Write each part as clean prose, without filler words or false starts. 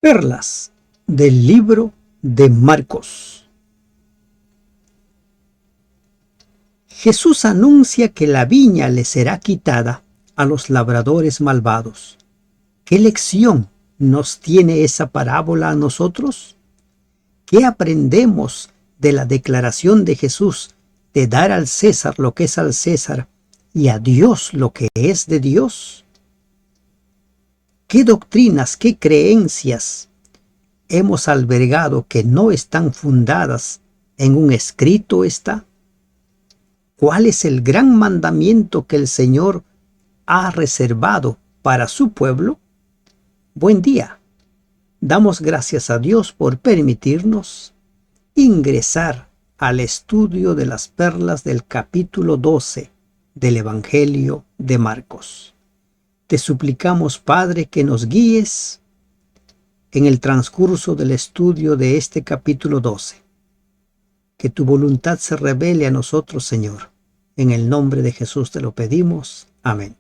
Perlas del libro de Marcos. Jesús anuncia que la viña le será quitada a los labradores malvados. ¿Qué lección nos tiene esa parábola a nosotros? ¿Qué aprendemos de la declaración de Jesús de dar al César lo que es al César y a Dios lo que es de Dios? ¿Qué doctrinas, qué creencias hemos albergado que no están fundadas en un escrito está? ¿Cuál es el gran mandamiento que el Señor ha reservado para su pueblo? Buen día. Damos gracias a Dios por permitirnos ingresar al estudio de las perlas del capítulo 12 del Evangelio de Marcos. Te suplicamos, Padre, que nos guíes en el transcurso del estudio de este capítulo 12. Que tu voluntad se revele a nosotros, Señor. En el nombre de Jesús te lo pedimos. Amén.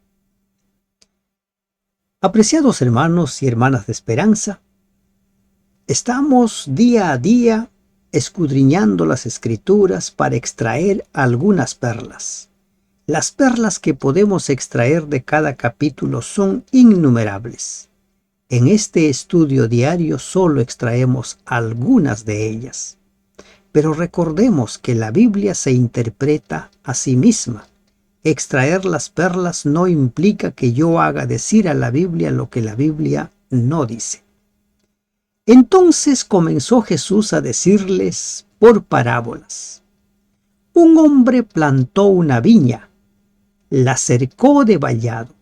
Apreciados hermanos y hermanas de esperanza, estamos día a día escudriñando las Escrituras para extraer algunas perlas. Las perlas que podemos extraer de cada capítulo son innumerables. En este estudio diario solo extraemos algunas de ellas. Pero recordemos que la Biblia se interpreta a sí misma. Extraer las perlas no implica que yo haga decir a la Biblia lo que la Biblia no dice. Entonces comenzó Jesús a decirles por parábolas. Un hombre plantó una viña, la cercó de vallado,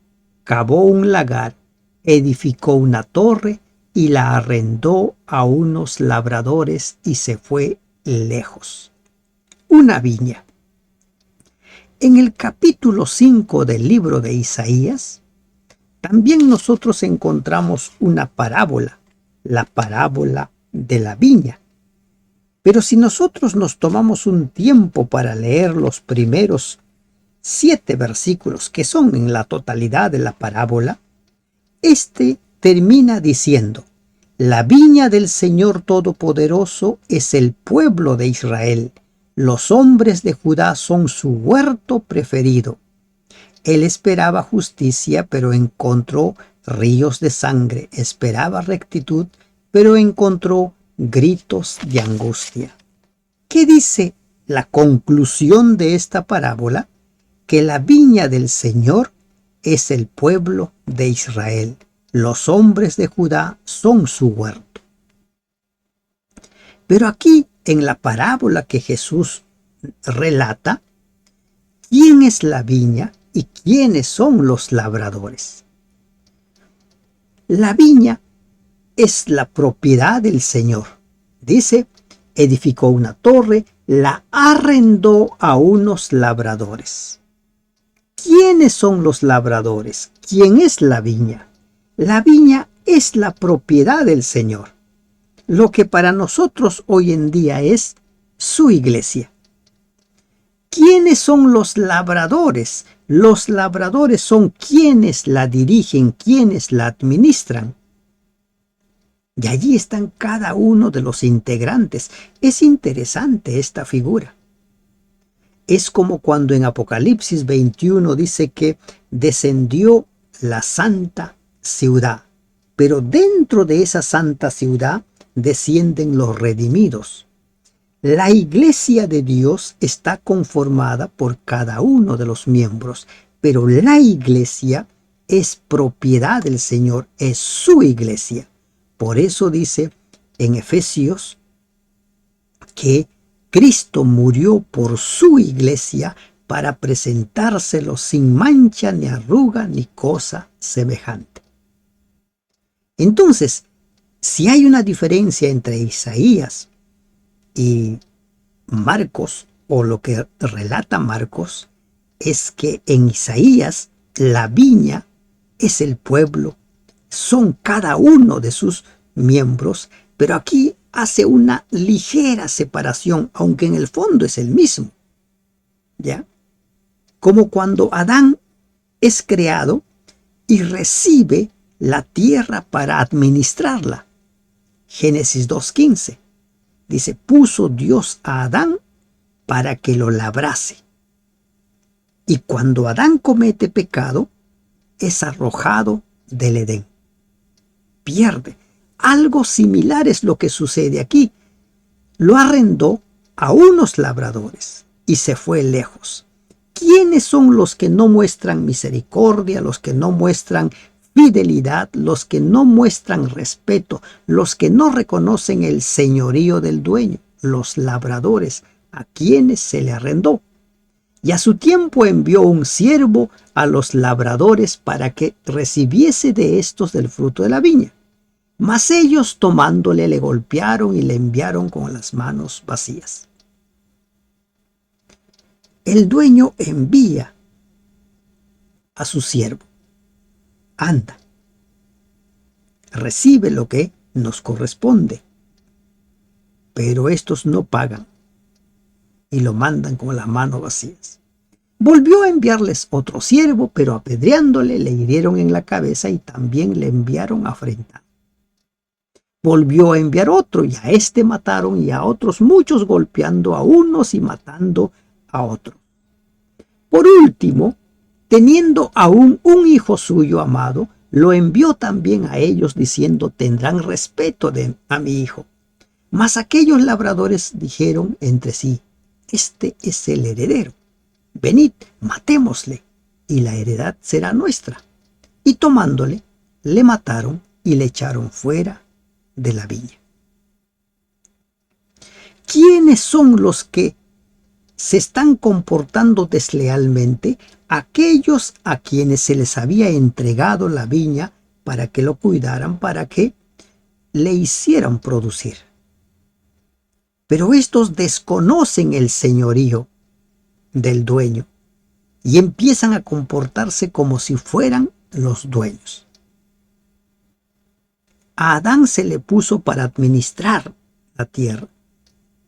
cavó un lagar, edificó una torre y la arrendó a unos labradores y se fue lejos. Una viña. En el capítulo 5 del libro de Isaías, también nosotros encontramos una parábola, la parábola de la viña. Pero si nosotros nos tomamos un tiempo para leer los primeros 7 versículos que son en la totalidad de la parábola, este termina diciendo: la viña del Señor Todopoderoso es el pueblo de Israel. Los hombres de Judá son su huerto preferido. Él esperaba justicia, pero encontró ríos de sangre. Esperaba rectitud, pero encontró gritos de angustia. ¿Qué dice la conclusión de esta parábola? Que la viña del Señor es el pueblo de Israel. Los hombres de Judá son su huerto. Pero aquí, en la parábola que Jesús relata, ¿quién es la viña y quiénes son los labradores? La viña es la propiedad del Señor. Dice, edificó una torre, la arrendó a unos labradores. ¿Quiénes son los labradores? ¿Quién es la viña? La viña es la propiedad del Señor. Lo que para nosotros hoy en día es su iglesia. ¿Quiénes son los labradores? Los labradores son quienes la dirigen, quienes la administran. Y allí están cada uno de los integrantes. Es interesante esta figura. Es como cuando en Apocalipsis 21 dice que descendió la santa ciudad, pero dentro de esa santa ciudad descienden los redimidos. La iglesia de Dios está conformada por cada uno de los miembros, pero la iglesia es propiedad del Señor, es su iglesia. Por eso dice en Efesios que Cristo murió por su iglesia para presentárselo sin mancha, ni arruga, ni cosa semejante. Entonces, si hay una diferencia entre Isaías y Marcos, o lo que relata Marcos, es que en Isaías la viña es el pueblo, son cada uno de sus miembros, pero aquí hace una ligera separación, aunque en el fondo es el mismo. ¿Ya? Como cuando Adán es creado y recibe la tierra para administrarla. Génesis 2:15. Dice, puso Dios a Adán para que lo labrase. Y cuando Adán comete pecado, es arrojado del Edén. Pierde. Algo similar es lo que sucede aquí. Lo arrendó a unos labradores y se fue lejos. ¿Quiénes son los que no muestran misericordia, los que no muestran fidelidad, los que no muestran respeto, los que no reconocen el señorío del dueño? Los labradores, a quienes se le arrendó. Y a su tiempo envió un siervo a los labradores para que recibiese de estos del fruto de la viña. Mas ellos tomándole le golpearon y le enviaron con las manos vacías. El dueño envía a su siervo. Anda, recibe lo que nos corresponde. Pero estos no pagan y lo mandan con las manos vacías. Volvió a enviarles otro siervo, pero apedreándole le hirieron en la cabeza y también le enviaron afrentado. Volvió a enviar otro y a este mataron y a otros muchos, golpeando a unos y matando a otros. Por último, teniendo aún un hijo suyo amado, lo envió también a ellos diciendo, tendrán respeto a mi hijo. Mas aquellos labradores dijeron entre sí, este es el heredero. Venid, matémosle, y la heredad será nuestra. Y tomándole, le mataron y le echaron fuera de la viña. ¿Quiénes son los que se están comportando deslealmente? Aquellos a quienes se les había entregado la viña para que lo cuidaran, para que le hicieran producir. Pero estos desconocen el señorío del dueño y empiezan a comportarse como si fueran los dueños. A Adán se le puso para administrar la tierra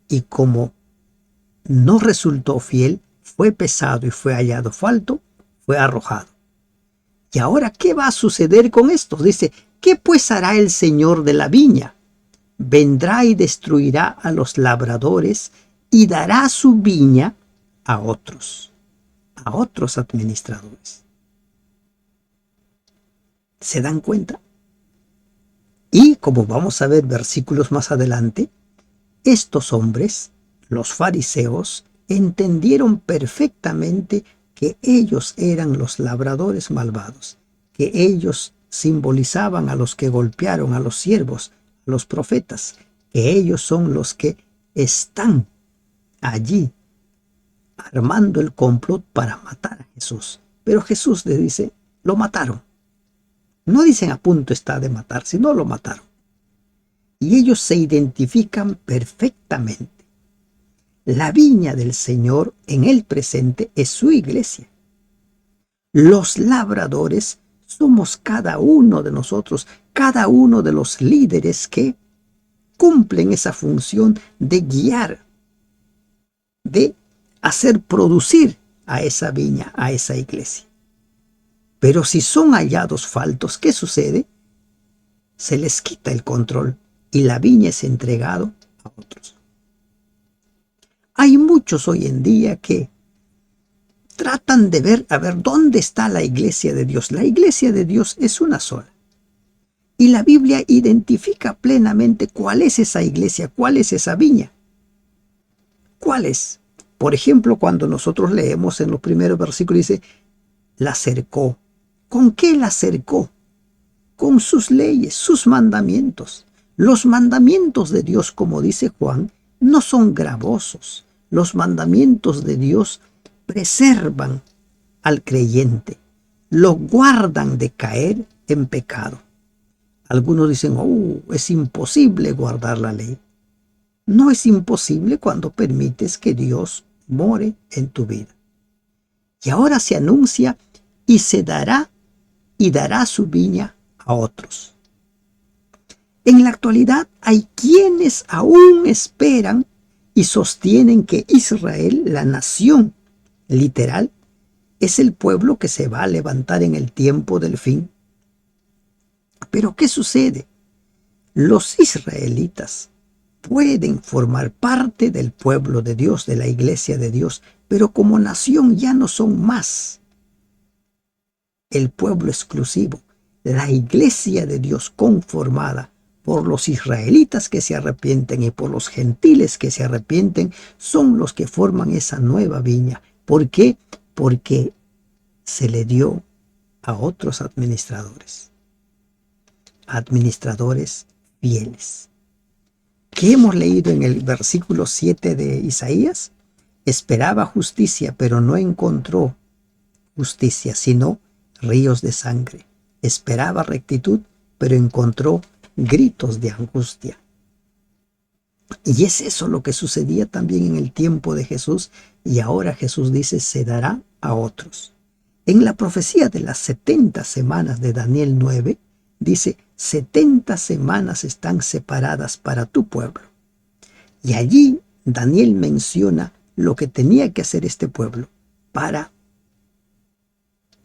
y como no resultó fiel, fue pesado y fue hallado falto, fue arrojado. ¿Y ahora qué va a suceder con esto? Dice, ¿qué pues hará el señor de la viña? Vendrá y destruirá a los labradores y dará su viña a otros administradores. ¿Se dan cuenta? Y como vamos a ver versículos más adelante, estos hombres, los fariseos, entendieron perfectamente que ellos eran los labradores malvados, que ellos simbolizaban a los que golpearon a los siervos, a los profetas, que ellos son los que están allí armando el complot para matar a Jesús. Pero Jesús les dice, lo mataron. No dicen a punto está de matar, sino lo mataron. Y ellos se identifican perfectamente. La viña del Señor en el presente es su iglesia. Los labradores somos cada uno de nosotros, cada uno de los líderes que cumplen esa función de guiar, de hacer producir a esa viña, a esa iglesia. Pero si son hallados faltos, ¿qué sucede? Se les quita el control y la viña es entregado a otros. Hay muchos hoy en día que tratan de ver, a ver, ¿dónde está la iglesia de Dios? La iglesia de Dios es una sola. Y la Biblia identifica plenamente cuál es esa iglesia, cuál es esa viña. ¿Cuál es? Por ejemplo, cuando nosotros leemos en los primeros versículos, dice, la cercó. ¿Con qué la cercó? Con sus leyes, sus mandamientos. Los mandamientos de Dios, como dice Juan, no son gravosos. Los mandamientos de Dios preservan al creyente, lo guardan de caer en pecado. Algunos dicen, es imposible guardar la ley. No es imposible cuando permites que Dios more en tu vida. Y ahora se anuncia y se dará y dará su viña a otros. En la actualidad hay quienes aún esperan y sostienen que Israel, la nación literal, es el pueblo que se va a levantar en el tiempo del fin. Pero ¿qué sucede? Los israelitas pueden formar parte del pueblo de Dios, de la iglesia de Dios, pero como nación ya no son más el pueblo exclusivo. La iglesia de Dios conformada por los israelitas que se arrepienten y por los gentiles que se arrepienten son los que forman esa nueva viña. ¿Por qué? Porque se le dio a otros administradores fieles. ¿Qué hemos leído en el versículo 7 de Isaías? Esperaba justicia, pero no encontró justicia, sino ríos de sangre. Esperaba rectitud, pero encontró gritos de angustia. Y es eso lo que sucedía también en el tiempo de Jesús, y ahora Jesús dice, se dará a otros. En la profecía de las 70 semanas de Daniel 9, dice, 70 semanas están separadas para tu pueblo. Y allí Daniel menciona lo que tenía que hacer este pueblo para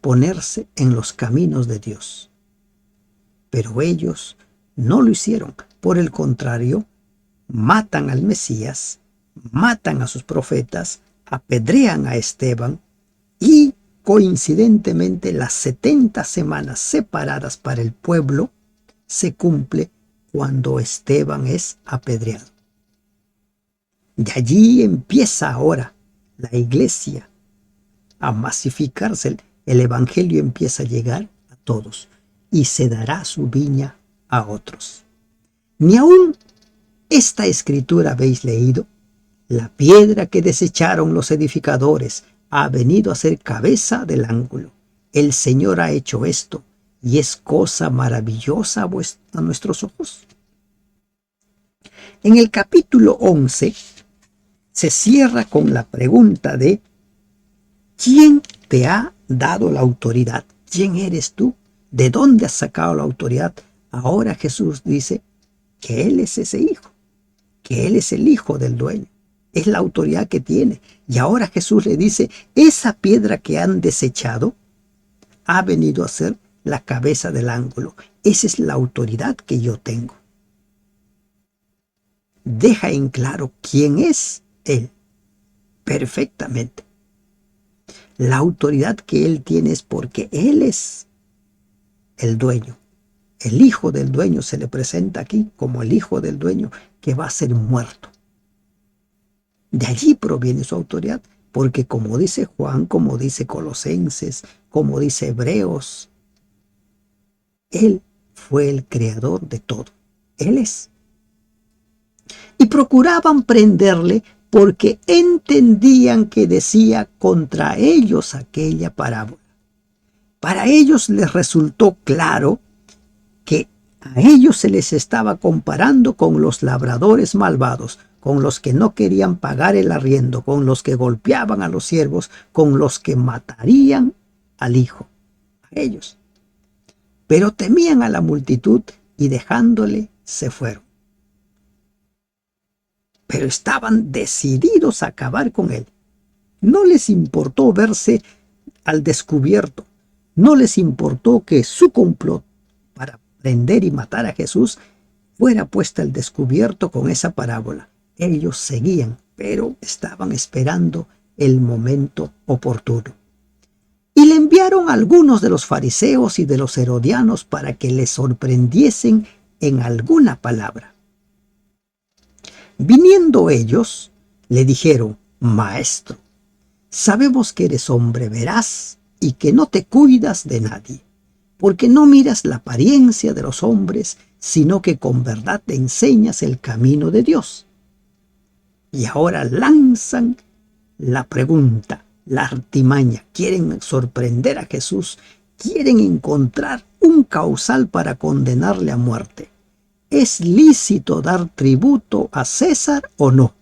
ponerse en los caminos de Dios. Pero ellos no lo hicieron. Por el contrario, matan al Mesías, matan a sus profetas, apedrean a Esteban y coincidentemente las 70 semanas separadas para el pueblo se cumple cuando Esteban es apedreado. De allí empieza ahora la iglesia a masificarse. El evangelio empieza a llegar a todos y se dará su viña a otros. Ni aún esta escritura habéis leído. La piedra que desecharon los edificadores ha venido a ser cabeza del ángulo. El Señor ha hecho esto y es cosa maravillosa a nuestros ojos. En el capítulo 11 se cierra con la pregunta de ¿quién te ha dado la autoridad? ¿Quién eres tú? ¿De dónde has sacado la autoridad? Ahora Jesús dice que Él es ese hijo, que Él es el hijo del dueño. Es la autoridad que tiene. Y ahora Jesús le dice, esa piedra que han desechado ha venido a ser la cabeza del ángulo. Esa es la autoridad que yo tengo. Deja en claro quién es Él perfectamente. La autoridad que Él tiene es porque Él es el dueño. El hijo del dueño se le presenta aquí como el hijo del dueño que va a ser muerto. De allí proviene su autoridad, porque como dice Juan, como dice Colosenses, como dice Hebreos, Él fue el creador de todo. Él es. Y procuraban prenderle porque entendían que decía contra ellos aquella parábola. Para ellos les resultó claro que a ellos se les estaba comparando con los labradores malvados, con los que no querían pagar el arriendo, con los que golpeaban a los siervos, con los que matarían al hijo, a ellos. Pero temían a la multitud y dejándole se fueron. Pero estaban decididos a acabar con él. No les importó verse al descubierto. No les importó que su complot para prender y matar a Jesús fuera puesta al descubierto con esa parábola. Ellos seguían, pero estaban esperando el momento oportuno. Y le enviaron a algunos de los fariseos y de los herodianos para que les sorprendiesen en alguna palabra. Viniendo ellos, le dijeron, Maestro, sabemos que eres hombre veraz y que no te cuidas de nadie, porque no miras la apariencia de los hombres, sino que con verdad te enseñas el camino de Dios. Y ahora lanzan la pregunta, la artimaña, quieren sorprender a Jesús, quieren encontrar un causal para condenarle a muerte. ¿Es lícito dar tributo a César o no?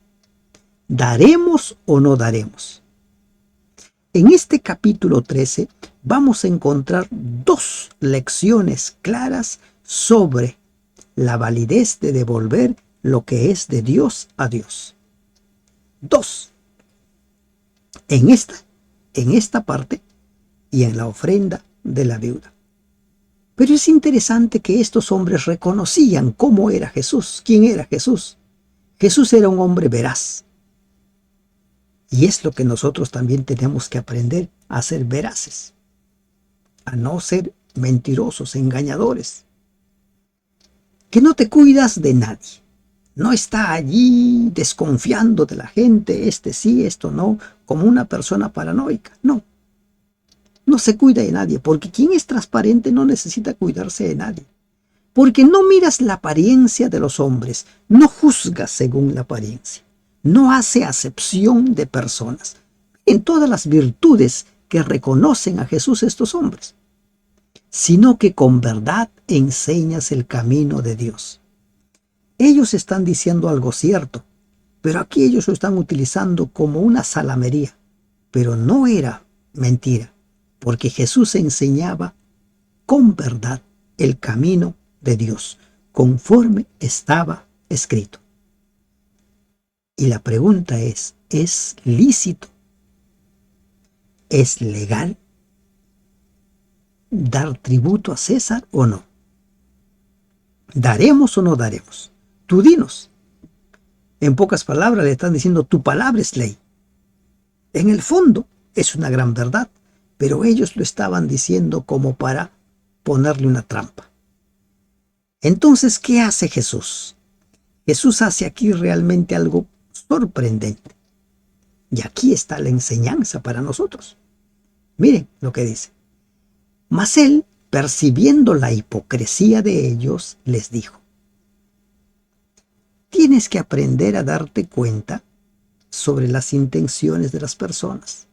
¿Daremos o no daremos? En este capítulo 13 vamos a encontrar dos lecciones claras sobre la validez de devolver lo que es de Dios a Dios. Dos. En esta parte y en la ofrenda de la viuda. Pero es interesante que estos hombres reconocían cómo era Jesús, quién era Jesús. Jesús era un hombre veraz. Y es lo que nosotros también tenemos que aprender, a ser veraces, a no ser mentirosos, engañadores. Que no te cuidas de nadie. No está allí desconfiando de la gente, este sí, esto no, como una persona paranoica. No, no se cuida de nadie, porque quien es transparente no necesita cuidarse de nadie. Porque no miras la apariencia de los hombres, no juzgas según la apariencia, no hace acepción de personas. En todas las virtudes que reconocen a Jesús estos hombres, sino que con verdad enseñas el camino de Dios. Ellos están diciendo algo cierto, pero aquí ellos lo están utilizando como una salamería. Pero no era mentira, porque Jesús enseñaba con verdad el camino de Dios, conforme estaba escrito. Y la pregunta ¿es lícito? ¿Es legal dar tributo a César o no? ¿Daremos o no daremos? Tú dinos. En pocas palabras le están diciendo, tu palabra es ley. En el fondo es una gran verdad, pero ellos lo estaban diciendo como para ponerle una trampa. Entonces, ¿qué hace Jesús? Jesús hace aquí realmente algo sorprendente. Y aquí está la enseñanza para nosotros. Miren lo que dice. Mas él, percibiendo la hipocresía de ellos, les dijo: tienes que aprender a darte cuenta sobre las intenciones de las personas.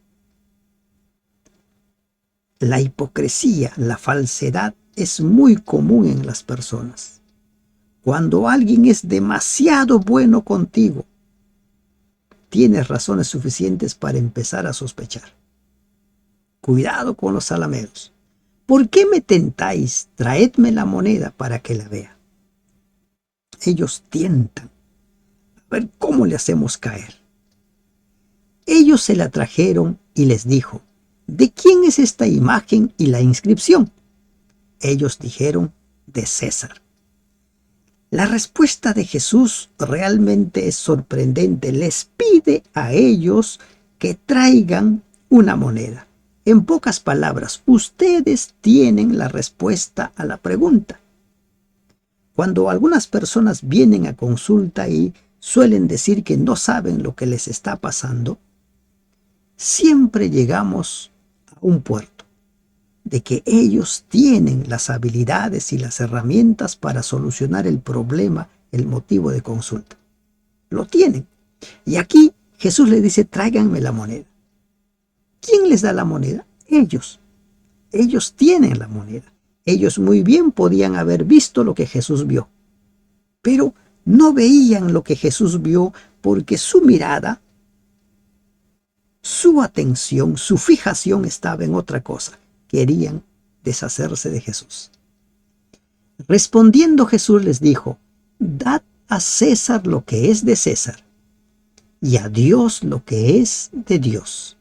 La hipocresía, la falsedad es muy común en las personas. Cuando alguien es demasiado bueno contigo, tienes razones suficientes para empezar a sospechar. Cuidado con los salameros. ¿Por qué me tentáis? Traedme la moneda para que la vea. Ellos tientan. A ver cómo le hacemos caer. Ellos se la trajeron y les dijo: ¿de quién es esta imagen y la inscripción? Ellos dijeron: de César. La respuesta de Jesús realmente es sorprendente. Les pide a ellos que traigan una moneda. En pocas palabras, ustedes tienen la respuesta a la pregunta. Cuando algunas personas vienen a consulta y suelen decir que no saben lo que les está pasando, siempre llegamos a un puerto de que ellos tienen las habilidades y las herramientas para solucionar el problema, el motivo de consulta. Lo tienen. Y aquí Jesús les dice: tráiganme la moneda. ¿Quién les da la moneda? Ellos. Ellos tienen la moneda. Ellos muy bien podían haber visto lo que Jesús vio, pero no veían lo que Jesús vio porque su mirada, su atención, su fijación estaba en otra cosa. Querían deshacerse de Jesús. Respondiendo Jesús les dijo: dad a César lo que es de César y a Dios lo que es de Dios.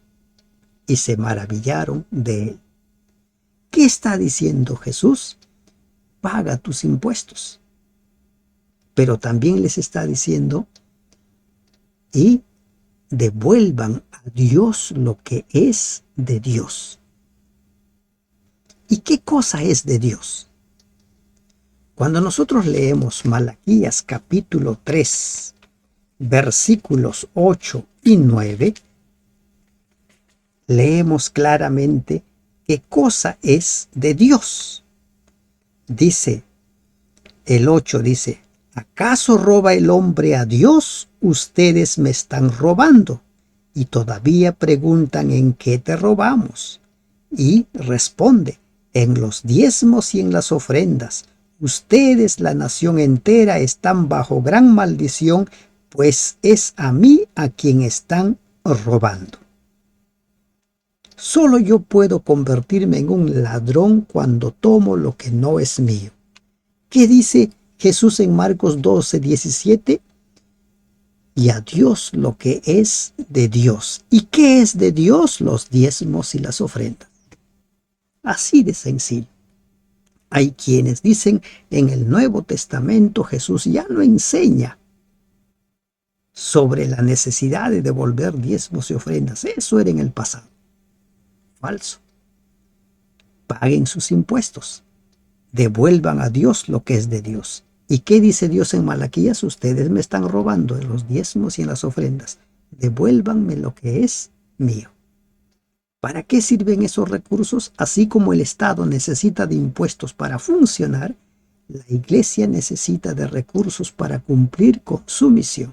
Y se maravillaron de él. ¿Qué está diciendo Jesús? Paga tus impuestos. Pero también les está diciendo: y devuelvan a Dios lo que es de Dios. ¿Y qué cosa es de Dios? Cuando nosotros leemos Malaquías capítulo 3, versículos 8 y 9, leemos claramente qué cosa es de Dios. Dice, el 8 dice: ¿acaso roba el hombre a Dios? Ustedes me están robando. Y todavía preguntan: ¿en qué te robamos? Y responde: en los diezmos y en las ofrendas. Ustedes, la nación entera, están bajo gran maldición, pues es a mí a quien están robando. Solo yo puedo convertirme en un ladrón cuando tomo lo que no es mío. ¿Qué dice Jesús en Marcos 12:17? Y a Dios lo que es de Dios. ¿Y qué es de Dios? Los diezmos y las ofrendas. Así de sencillo. Hay quienes dicen en el Nuevo Testamento Jesús ya no enseña sobre la necesidad de devolver diezmos y ofrendas. Eso era en el pasado. Falso. Paguen sus impuestos. Devuelvan a Dios lo que es de Dios. ¿Y qué dice Dios en Malaquías? Ustedes me están robando en los diezmos y en las ofrendas. Devuélvanme lo que es mío. ¿Para qué sirven esos recursos? Así como el Estado necesita de impuestos para funcionar, la Iglesia necesita de recursos para cumplir con su misión.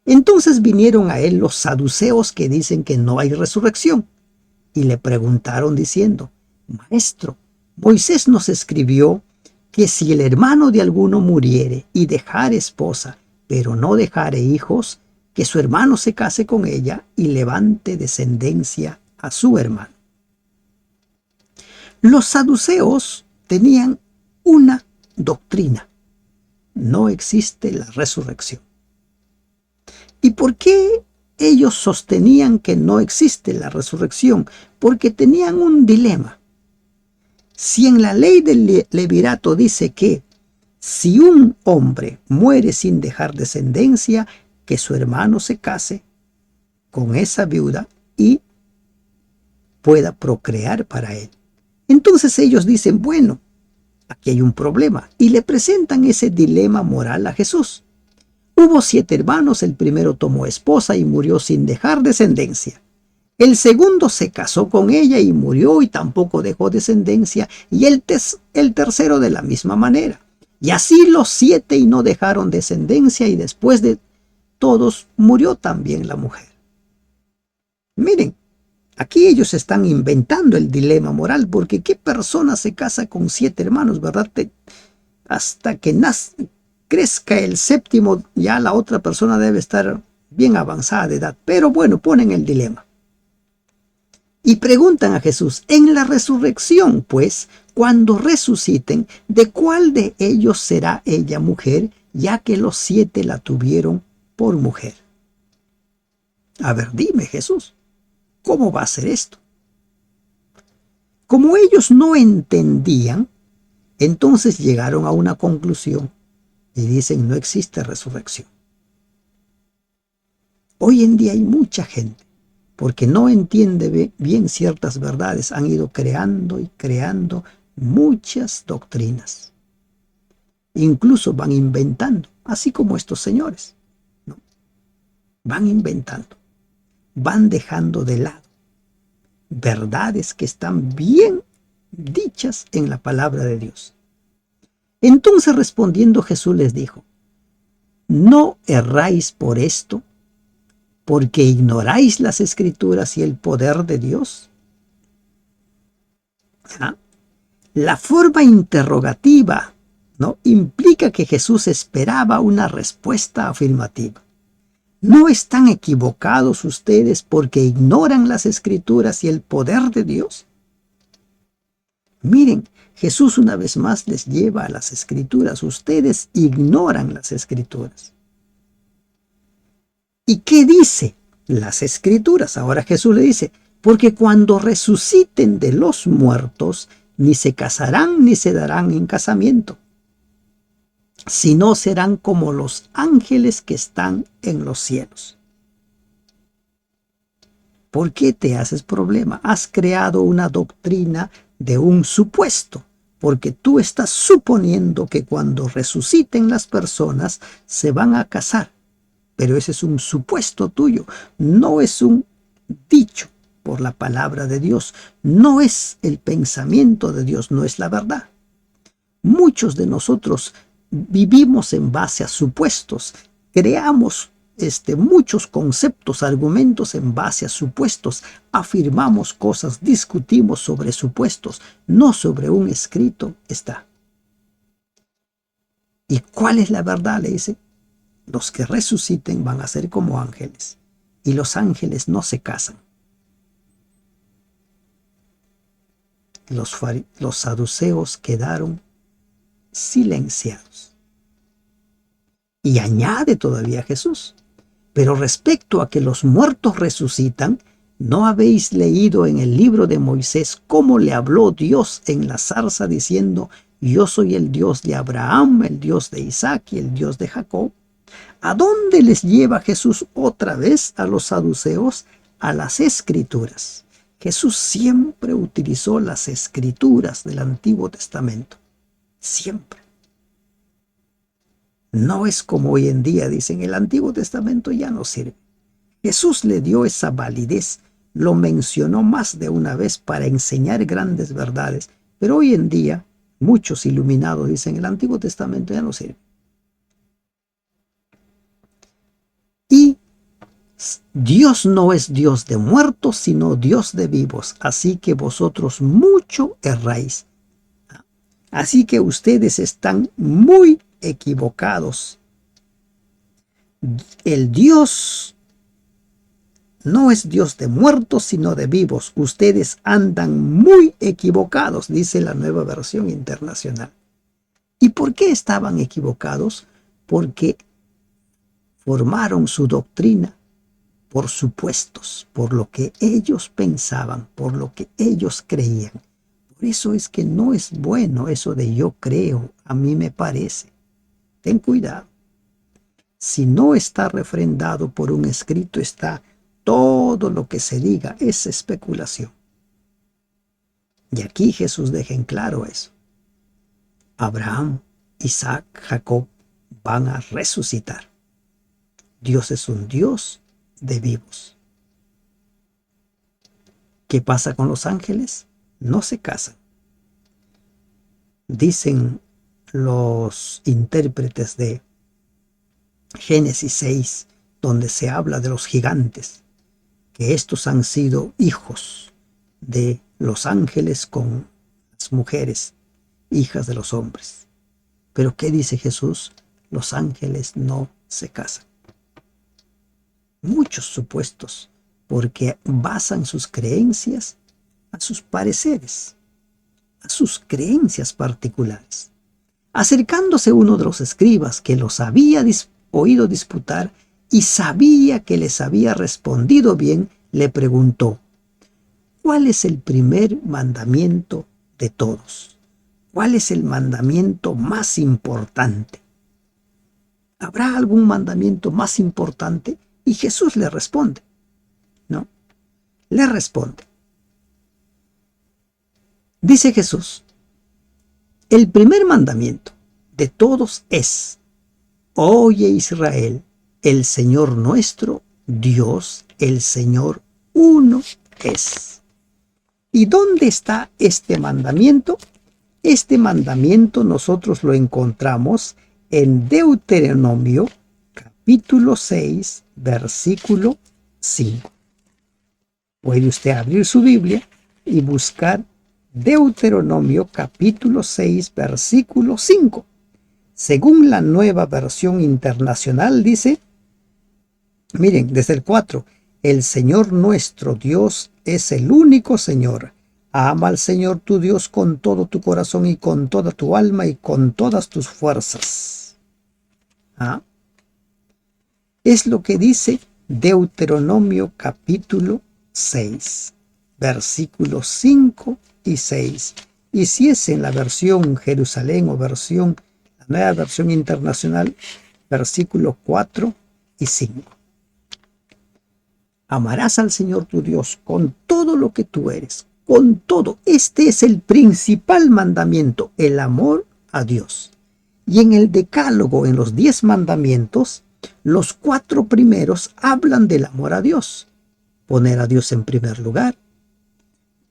Entonces vinieron a él los saduceos que dicen que no hay resurrección y le preguntaron diciendo: Maestro, Moisés nos escribió que si el hermano de alguno muriere y dejare esposa, pero no dejare hijos, que su hermano se case con ella y levante descendencia a su hermano. Los saduceos tenían una doctrina: no existe la resurrección. ¿Y por qué ellos sostenían que no existe la resurrección? Porque tenían un dilema. Si en la ley del levirato dice que si un hombre muere sin dejar descendencia, que su hermano se case con esa viuda y pueda procrear para él. Entonces ellos dicen, bueno, aquí hay un problema, y le presentan ese dilema moral a Jesús. Hubo 7 hermanos, el primero tomó esposa y murió sin dejar descendencia. El segundo se casó con ella y murió y tampoco dejó descendencia, y el tercero de la misma manera. Y así los 7 y no dejaron descendencia, y después de todos murió también la mujer. Miren, aquí ellos están inventando el dilema moral, porque ¿qué persona se casa con 7 hermanos, verdad? Hasta que crezca el séptimo, ya la otra persona debe estar bien avanzada de edad. Pero bueno, ponen el dilema. Y preguntan a Jesús: en la resurrección, pues, cuando resuciten, ¿de cuál de ellos será ella mujer, ya que los 7 la tuvieron por mujer? A ver, dime, Jesús, ¿cómo va a ser esto? Como ellos no entendían, entonces llegaron a una conclusión y dicen: no existe resurrección. Hoy en día hay mucha gente, porque no entiende bien ciertas verdades, han ido creando y creando muchas doctrinas. Incluso van inventando, así como estos señores, ¿no? Van inventando, van dejando de lado verdades que están bien dichas en la palabra de Dios. Entonces respondiendo Jesús les dijo: ¿no erráis por esto, porque ignoráis las Escrituras y el poder de Dios? ¿Ah? La forma interrogativa, ¿no?, implica que Jesús esperaba una respuesta afirmativa. ¿No están equivocados ustedes porque ignoran las Escrituras y el poder de Dios? Miren, Jesús una vez más les lleva a las Escrituras. Ustedes ignoran las Escrituras. ¿Y qué dice las Escrituras? Ahora Jesús le dice: porque cuando resuciten de los muertos, ni se casarán ni se darán en casamiento, sino serán como los ángeles que están en los cielos. ¿Por qué te haces problema? Has creado una doctrina de un supuesto, porque tú estás suponiendo que cuando resuciten las personas se van a casar. Pero ese es un supuesto tuyo, no es un dicho por la palabra de Dios, no es el pensamiento de Dios, no es la verdad. Muchos de nosotros vivimos en base a supuestos, creamos muchos conceptos, argumentos en base a supuestos, afirmamos cosas, discutimos sobre supuestos, no sobre un escrito está. ¿Y cuál es la verdad? Le dice: los que resuciten van a ser como ángeles, y los ángeles no se casan. Los saduceos quedaron silenciados. Y añade todavía Jesús: pero respecto a que los muertos resucitan, ¿No habéis leído en el libro de Moisés cómo le habló Dios en la zarza diciendo, yo soy el Dios de Abraham, el Dios de Isaac y el Dios de Jacob? ¿A dónde les lleva Jesús otra vez a los saduceos? A las Escrituras. Jesús siempre utilizó las Escrituras del Antiguo Testamento. Siempre. No es como hoy en día dicen, el Antiguo Testamento ya no sirve. Jesús le dio esa validez, lo mencionó más de una vez para enseñar grandes verdades, pero hoy en día muchos iluminados dicen, el Antiguo Testamento ya no sirve. Y Dios no es Dios de muertos, sino Dios de vivos, así que vosotros mucho erráis. Así que ustedes están muy equivocados. El Dios no es Dios de muertos, sino de vivos. Ustedes andan muy equivocados, dice la Nueva Versión Internacional. ¿Y por qué estaban equivocados? Porque formaron su doctrina por supuestos, por lo que ellos pensaban, por lo que ellos creían. Por eso es que no es bueno eso de yo creo, a mí me parece. Ten cuidado. Si no está refrendado por un escrito, está todo lo que se diga es especulación. Y aquí Jesús deja en claro eso. Abraham, Isaac, Jacob van a resucitar. Dios es un Dios de vivos. ¿Qué pasa con los ángeles? No se casan. Dicen los intérpretes de Génesis 6, donde se habla de los gigantes, que estos han sido hijos de los ángeles con las mujeres, hijas de los hombres. Pero ¿qué dice Jesús? Los ángeles no se casan. Muchos supuestos, porque basan sus creencias a sus pareceres, a sus creencias particulares. Acercándose uno de los escribas que los había oído disputar y sabía que les había respondido bien, le preguntó, ¿cuál es el primer mandamiento de todos? ¿Cuál es el mandamiento más importante? ¿Habrá algún mandamiento más importante? Y Jesús le responde, ¿no? Le responde. Dice Jesús, el primer mandamiento de todos es, oye Israel, el Señor nuestro, Dios, el Señor uno es. ¿Y dónde está este mandamiento? Este mandamiento nosotros lo encontramos en Deuteronomio, capítulo 6, versículo 5. Puede usted abrir su Biblia y buscar Deuteronomio, capítulo 6, versículo 5. Según la Nueva Versión Internacional dice, miren, desde el 4, el Señor nuestro Dios es el único Señor. Ama al Señor tu Dios con todo tu corazón y con toda tu alma y con todas tus fuerzas. ¿Ah? Es lo que dice Deuteronomio capítulo 6, versículos 5 y 6. Y si es en la versión Jerusalén o la Nueva Versión Internacional, versículos 4 y 5. Amarás al Señor tu Dios con todo lo que tú eres, con todo. Este es el principal mandamiento, el amor a Dios. Y en el Decálogo, en los 10 mandamientos, los 4 primeros hablan del amor a Dios. Poner a Dios en primer lugar,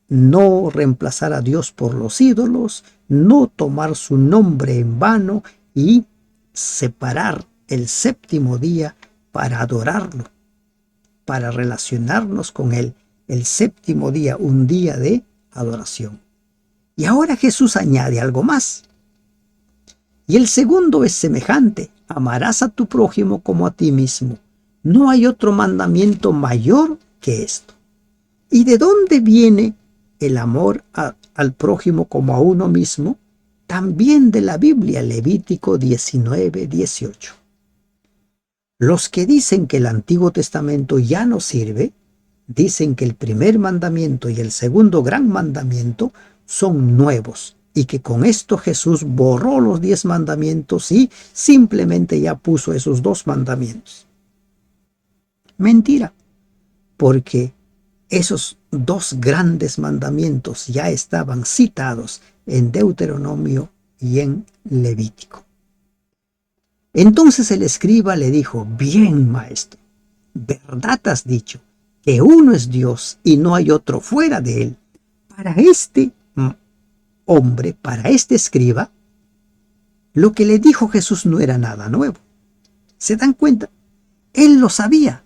no reemplazar a Dios por los ídolos, no tomar su nombre en vano y separar el séptimo día para adorarlo, para relacionarnos con Él. El séptimo día, un día de adoración. Y ahora Jesús añade algo más. Y el segundo es semejante, amarás a tu prójimo como a ti mismo. No hay otro mandamiento mayor que esto. ¿Y de dónde viene el amor al prójimo como a uno mismo? También de la Biblia, Levítico 19, 18. Los que dicen que el Antiguo Testamento ya no sirve, dicen que el primer mandamiento y el segundo gran mandamiento son nuevos y que con esto Jesús borró los 10 mandamientos y simplemente ya puso esos 2 mandamientos. Mentira, porque esos 2 grandes mandamientos ya estaban citados en Deuteronomio y en Levítico. Entonces el escriba le dijo: bien, maestro, verdad has dicho, que uno es Dios y no hay otro fuera de él. Para este hombre, para este escriba, lo que le dijo Jesús no era nada nuevo. ¿Se dan cuenta? Él lo sabía,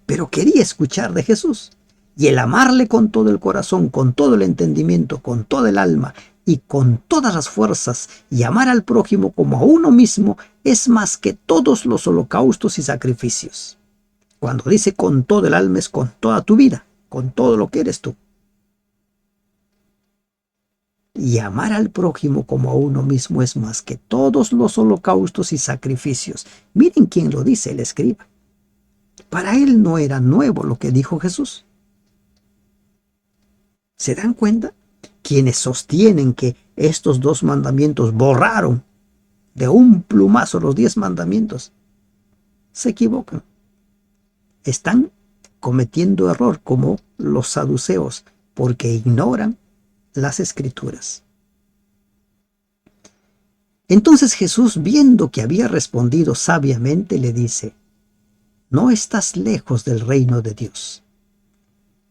pero quería escuchar de Jesús. Y el amarle con todo el corazón, con todo el entendimiento, con toda el alma y con todas las fuerzas, y amar al prójimo como a uno mismo, es más que todos los holocaustos y sacrificios. Cuando dice con todo el alma, es con toda tu vida, con todo lo que eres tú. Y amar al prójimo como a uno mismo es más que todos los holocaustos y sacrificios. Miren quién lo dice, el escriba. Para él no era nuevo lo que dijo Jesús. ¿Se dan cuenta? Quienes sostienen que estos 2 mandamientos borraron de un plumazo los 10 mandamientos, se equivocan. Están cometiendo error como los saduceos, porque ignoran las escrituras. Entonces Jesús, viendo que había respondido sabiamente, le dice: no estás lejos del reino de Dios.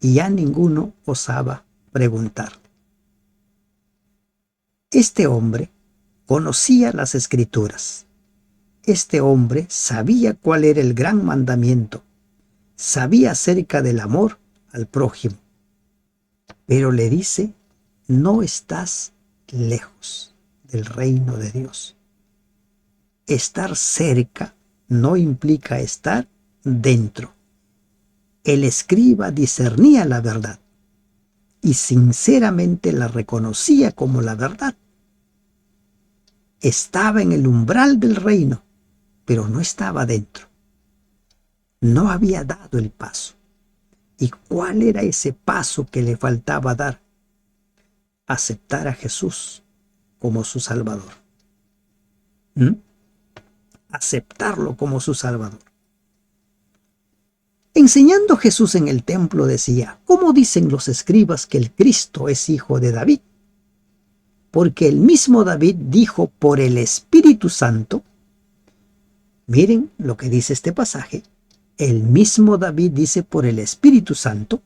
Y ya ninguno osaba preguntar. Este hombre conocía las escrituras. Este hombre sabía cuál era el gran mandamiento. Sabía acerca del amor al prójimo. Pero le dice: no estás lejos del reino de Dios. Estar cerca no implica estar dentro. El escriba discernía la verdad y sinceramente la reconocía como la verdad. Estaba en el umbral del reino, pero no estaba dentro. No había dado el paso. ¿Y cuál era ese paso que le faltaba dar? Aceptar a Jesús como su Salvador. Aceptarlo como su Salvador. Enseñando Jesús en el templo decía: ¿cómo dicen los escribas que el Cristo es hijo de David? Porque el mismo David dijo por el Espíritu Santo. Miren lo que dice este pasaje. El mismo David dice por el Espíritu Santo.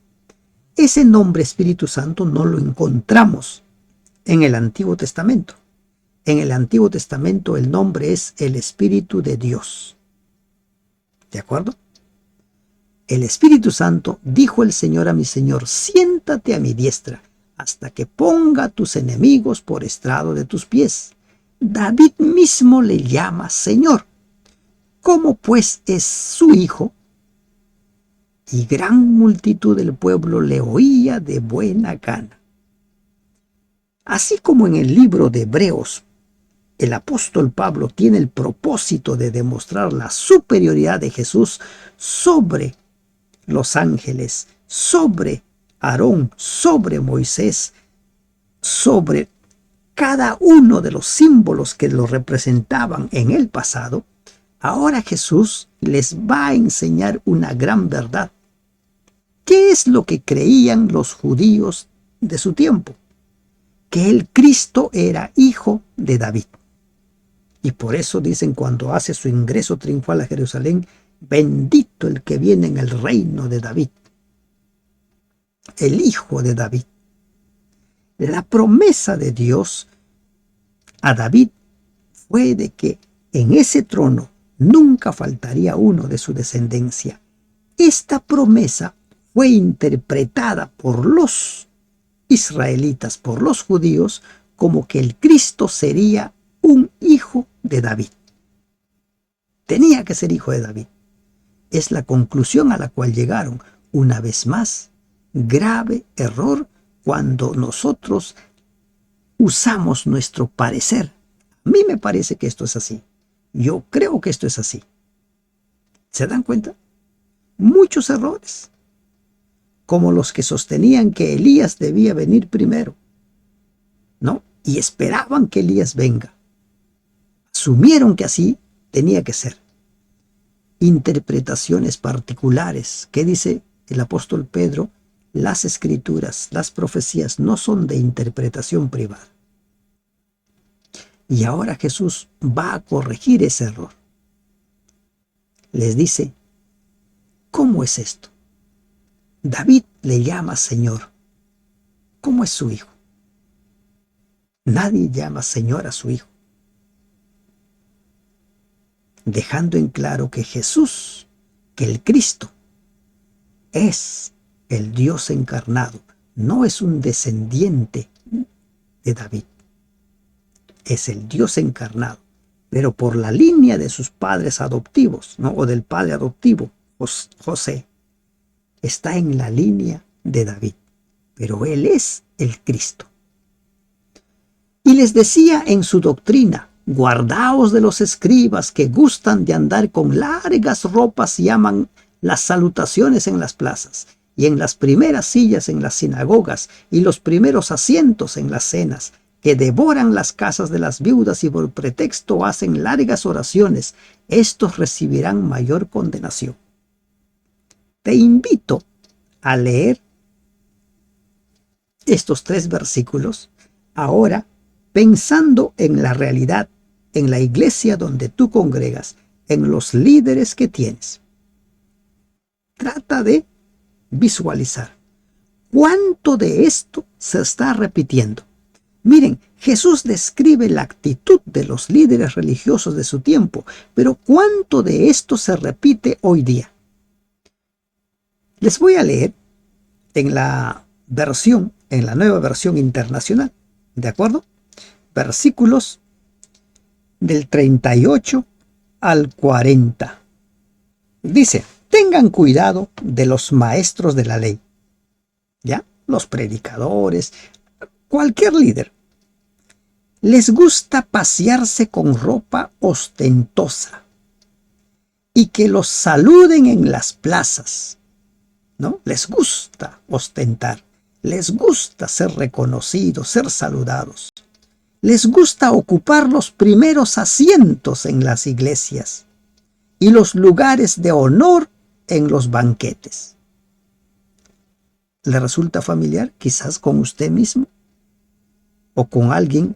Ese nombre Espíritu Santo no lo encontramos en el Antiguo Testamento. En el Antiguo Testamento el nombre es el Espíritu de Dios. ¿De acuerdo? El Espíritu Santo, dijo el Señor a mi Señor: siéntate a mi diestra hasta que ponga a tus enemigos por estrado de tus pies. David mismo le llama Señor. ¿Cómo pues es su hijo? Y gran multitud del pueblo le oía de buena gana. Así como en el libro de Hebreos, el apóstol Pablo tiene el propósito de demostrar la superioridad de Jesús sobre los ángeles, sobre Aarón, sobre Moisés, sobre cada uno de los símbolos que lo representaban en el pasado. Ahora Jesús les va a enseñar una gran verdad. ¿Qué es lo que creían los judíos de su tiempo? Que el Cristo era hijo de David. Y por eso dicen cuando hace su ingreso triunfal a Jerusalén: bendito el que viene en el reino de David. El hijo de David. La promesa de Dios a David fue de que en ese trono nunca faltaría uno de su descendencia. Esta promesa fue interpretada por los israelitas, por los judíos, como que el Cristo sería un hijo de David. Tenía que ser hijo de David. Es la conclusión a la cual llegaron. Una vez más, grave error cuando nosotros usamos nuestro parecer. A mí me parece que esto es así. Yo creo que esto es así. ¿Se dan cuenta? Muchos errores. como los que sostenían que Elías debía venir primero, ¿no? Y esperaban que Elías venga. Asumieron que así tenía que ser. Interpretaciones particulares. ¿Qué dice el apóstol Pedro? Las escrituras, las profecías no son de interpretación privada. Y ahora Jesús va a corregir ese error. Les dice, ¿cómo es esto? David le llama Señor. ¿Cómo es su hijo? Nadie llama Señor a su hijo. Dejando en claro que Jesús, que el Cristo, es el Dios encarnado, no es un descendiente de David. Es el Dios encarnado, pero por la línea de sus padres adoptivos, ¿no? O del padre adoptivo, José, está en la línea de David, pero él es el Cristo. Y les decía en su doctrina, guardaos de los escribas que gustan de andar con largas ropas y aman las salutaciones en las plazas, y en las primeras sillas en las sinagogas, y los primeros asientos en las cenas, que devoran las casas de las viudas y por pretexto hacen largas oraciones. Estos recibirán mayor condenación. Te invito a leer estos 3 versículos ahora pensando en la realidad, en la iglesia donde tú congregas, en los líderes que tienes. Trata de visualizar cuánto de esto se está repitiendo. Miren, Jesús describe la actitud de los líderes religiosos de su tiempo, pero ¿cuánto de esto se repite hoy día? Les voy a leer en la nueva versión internacional, ¿de acuerdo? Versículos del 38 al 40. Dice, tengan cuidado de los maestros de la ley, ¿ya? Los predicadores, cualquier líder. Les gusta pasearse con ropa ostentosa y que los saluden en las plazas, ¿no? Les gusta ostentar, les gusta ser reconocidos, ser saludados. Les gusta ocupar los primeros asientos en las iglesias y los lugares de honor en los banquetes. ¿Le resulta familiar? Quizás con usted mismo o con alguien.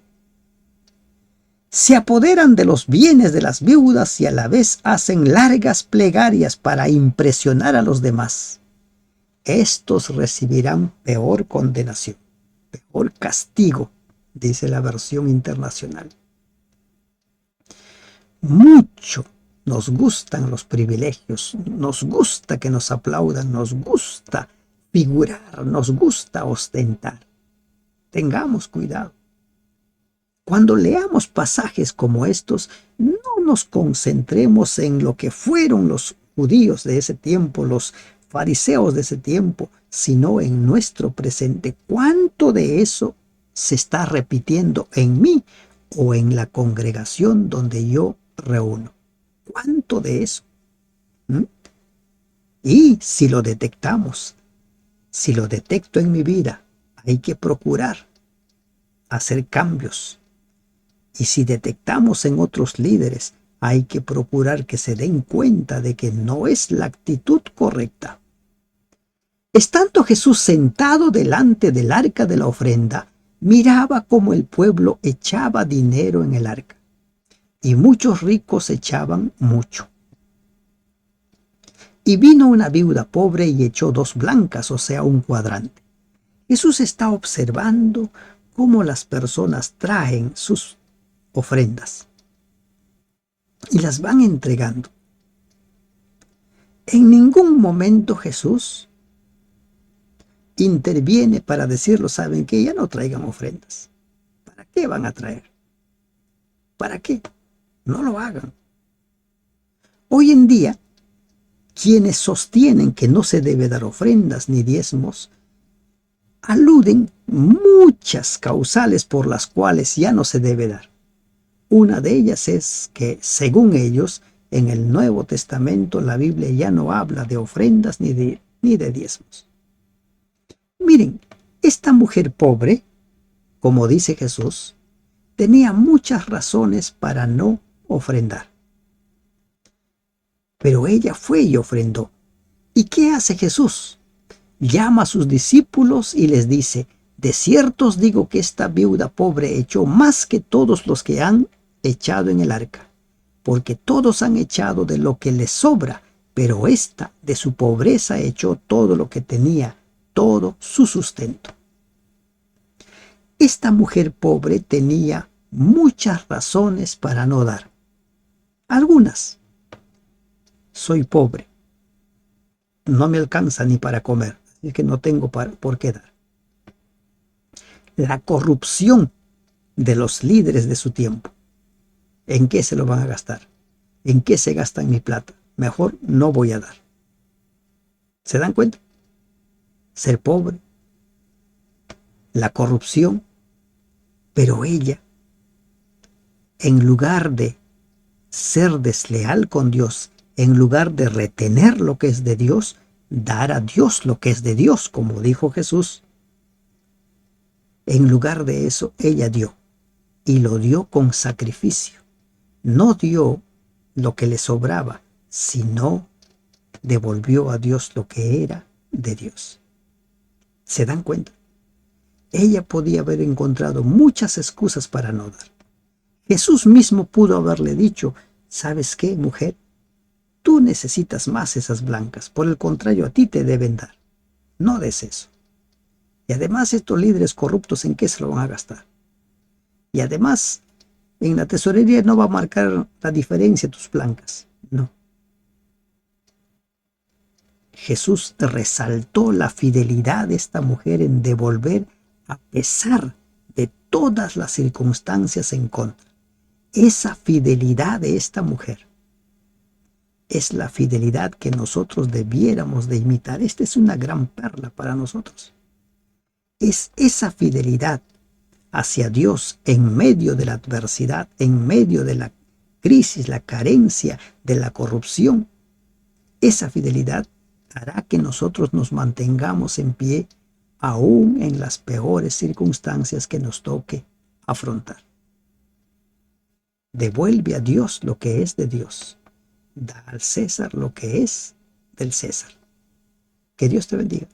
Se apoderan de los bienes de las viudas y a la vez hacen largas plegarias para impresionar a los demás. Estos recibirán peor condenación, peor castigo, dice la versión internacional. Mucho nos gustan los privilegios, nos gusta que nos aplaudan, nos gusta figurar, nos gusta ostentar. Tengamos cuidado. Cuando leamos pasajes como estos, no nos concentremos en lo que fueron los judíos de ese tiempo, los fariseos de ese tiempo, sino en nuestro presente. ¿Cuánto de eso se está repitiendo en mí o en la congregación donde yo reúno? ¿Cuánto de eso? Y si lo detectamos, si lo detecto en mi vida, hay que procurar hacer cambios. Y si detectamos en otros líderes, hay que procurar que se den cuenta de que no es la actitud correcta. Estando Jesús sentado delante del arca de la ofrenda, miraba cómo el pueblo echaba dinero en el arca, y muchos ricos echaban mucho. Y vino una viuda pobre y echó 2 blancas, o sea, un cuadrante. Jesús está observando cómo las personas traen sus ofrendas y las van entregando. En ningún momento Jesús interviene para decirlo, ¿saben qué? Ya no traigan ofrendas. ¿Para qué van a traer? ¿Para qué? No lo hagan. Hoy en día, quienes sostienen que no se debe dar ofrendas ni diezmos, aluden muchas causales por las cuales ya no se debe dar. Una de ellas es que, según ellos, en el Nuevo Testamento la Biblia ya no habla de ofrendas ni de diezmos. Miren, esta mujer pobre, como dice Jesús, tenía muchas razones para no ofrendar. Pero ella fue y ofrendó. ¿Y qué hace Jesús? Llama a sus discípulos y les dice: de cierto os digo que esta viuda pobre echó más que todos los que han echado en el arca, porque todos han echado de lo que les sobra, pero ésta de su pobreza echó todo lo que tenía, todo su sustento. Esta mujer pobre tenía muchas razones para no dar. Algunas: soy pobre, no me alcanza ni para comer, así que no tengo por qué dar. La corrupción de los líderes de su tiempo. ¿En qué se lo van a gastar? ¿En qué se gastan mi plata? Mejor no voy a dar. ¿Se dan cuenta? Ser pobre, la corrupción, pero ella, en lugar de ser desleal con Dios, en lugar de retener lo que es de Dios, dar a Dios lo que es de Dios, como dijo Jesús. En lugar de eso, ella dio, y lo dio con sacrificio. No dio lo que le sobraba, sino devolvió a Dios lo que era de Dios. ¿Se dan cuenta? Ella podía haber encontrado muchas excusas para no dar. Jesús mismo pudo haberle dicho: ¿sabes qué, mujer? Tú necesitas más esas blancas, por el contrario, a ti te deben dar. No des eso. Y además, estos líderes corruptos, ¿en qué se lo van a gastar? Y además, en la tesorería no va a marcar la diferencia tus blancas. No. Jesús resaltó la fidelidad de esta mujer en devolver a pesar de todas las circunstancias en contra. Esa fidelidad de esta mujer es la fidelidad que nosotros debiéramos de imitar. Esta es una gran perla para nosotros. Es esa fidelidad hacia Dios en medio de la adversidad, en medio de la crisis, la carencia, de la corrupción. Esa fidelidad hará que nosotros nos mantengamos en pie aún en las peores circunstancias que nos toque afrontar. Devuelve a Dios lo que es de Dios. Da al César lo que es del César. Que Dios te bendiga.